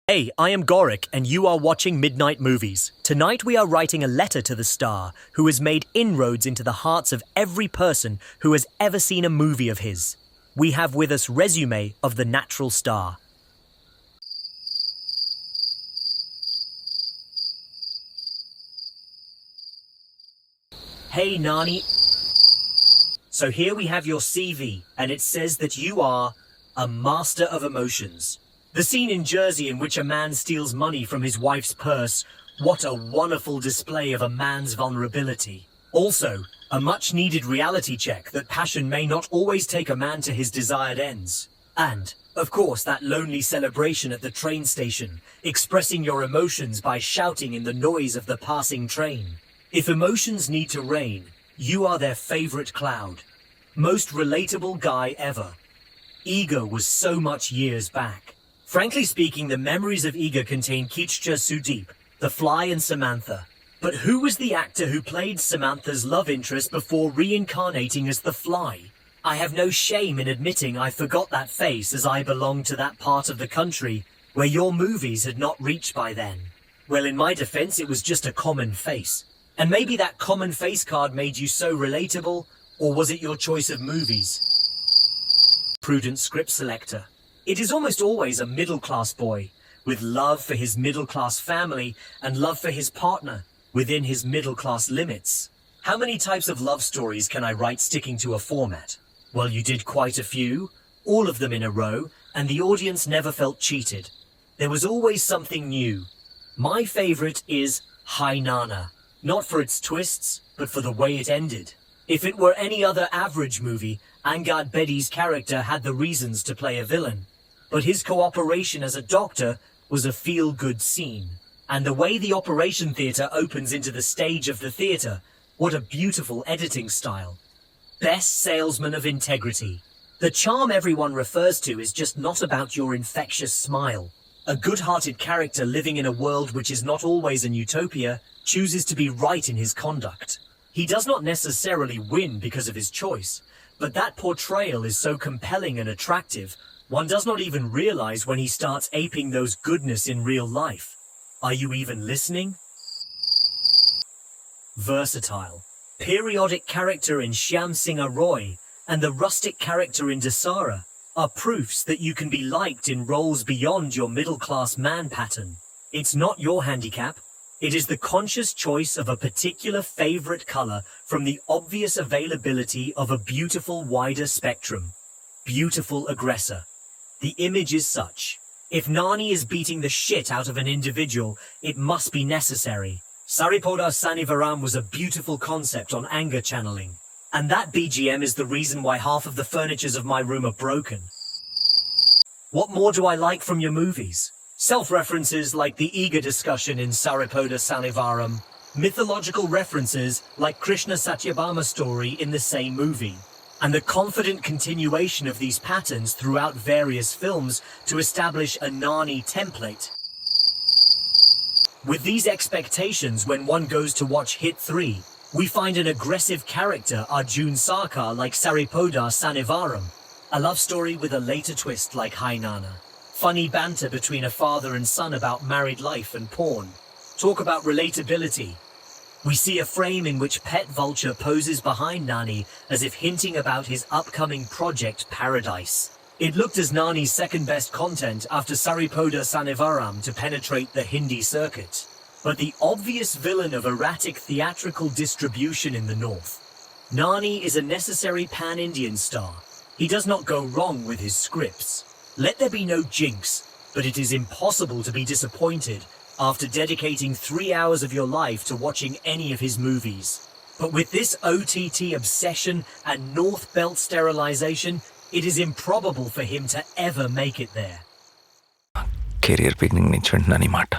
Hey, I am Gorik, and you are watching Midnight Movies. Tonight we are writing a letter to the star, who has made inroads into the hearts of every person who has ever seen a movie of his. We have with us resume of the natural star. Hey, Nani. So here we have your CV, and it says that you are a master of emotions. The scene in Jersey in which a man steals money from his wife's purse, what a wonderful display of a man's vulnerability. Also, a much-needed reality check that passion may not always take a man to his desired ends. And, of course, that lonely celebration at the train station, expressing your emotions by shouting in the noise of the passing train. If emotions need to rain, you are their favorite cloud. Most relatable guy ever. Eega was so much years back. Frankly speaking, the memories of Eega contain Kichja Sudeep, The Fly and Samantha. But who was the actor who played Samantha's love interest before reincarnating as The Fly? I have no shame in admitting I forgot that face, as I belonged to that part of the country where your movies had not reached by then. Well, in my defense, it was just a common face. And maybe that common face card made you so relatable, or was it your choice of movies? Prudent script selector. It is almost always a middle-class boy, with love for his middle-class family and love for his partner, within his middle-class limits. How many types of love stories can I write sticking to a format? Well, you did quite a few, all of them in a row, and the audience never felt cheated. There was always something new. My favorite is Hi Naana, not for its twists, but for the way it ended. If it were any other average movie, Angad Bedi's character had the reasons to play a villain. But his cooperation as a doctor was a feel-good scene. And the way the operation theatre opens into the stage of the theatre, what a beautiful editing style. Best salesman of integrity. The charm everyone refers to is just not about your infectious smile. A good-hearted character living in a world which is not always an utopia chooses to be right in his conduct. He does not necessarily win because of his choice, but that portrayal is so compelling and attractive, one does not even realize when he starts aping those goodness in real life. Are you even listening? Versatile. Periodic character in Shyam Singhaa Roy and the rustic character in Dasara are proofs that you can be liked in roles beyond your middle-class man pattern. It's not your handicap. It is the conscious choice of a particular favorite color from the obvious availability of a beautiful wider spectrum. Beautiful aggressor. The image is such. If Nani is beating the shit out of an individual, it must be necessary. Saripodaa Sanivaram was a beautiful concept on anger channeling. And that BGM is the reason why half of the furnitures of my room are broken. What more do I like from your movies? Self-references like the Eega discussion in Saripodaa Sanivaram. Mythological references like Krishna Satyabhama story in the same movie. And the confident continuation of these patterns throughout various films to establish a Nani template. With these expectations, when one goes to watch Hit 3, we find an aggressive character Arjun Sarkar like Saripodaa Sanivaram. A love story with a later twist like Hi Naana. Funny banter between a father and son about married life and porn. Talk about relatability. We see a frame in which Pet Vulture poses behind Nani as if hinting about his upcoming project Paradise. It looked as Nani's second best content after Saripodaa Sanivaram to penetrate the Hindi circuit. But the obvious villain of erratic theatrical distribution in the north. Nani is a necessary pan-Indian star. He does not go wrong with his scripts. Let there be no jinx, but it is impossible to be disappointed after dedicating 3 hours of your life to watching any of his movies. But with this OTT obsession and North Belt sterilization, it is improbable for him to ever make it there. Career beginning నుంచి వింటున్నాను ఈ మాట.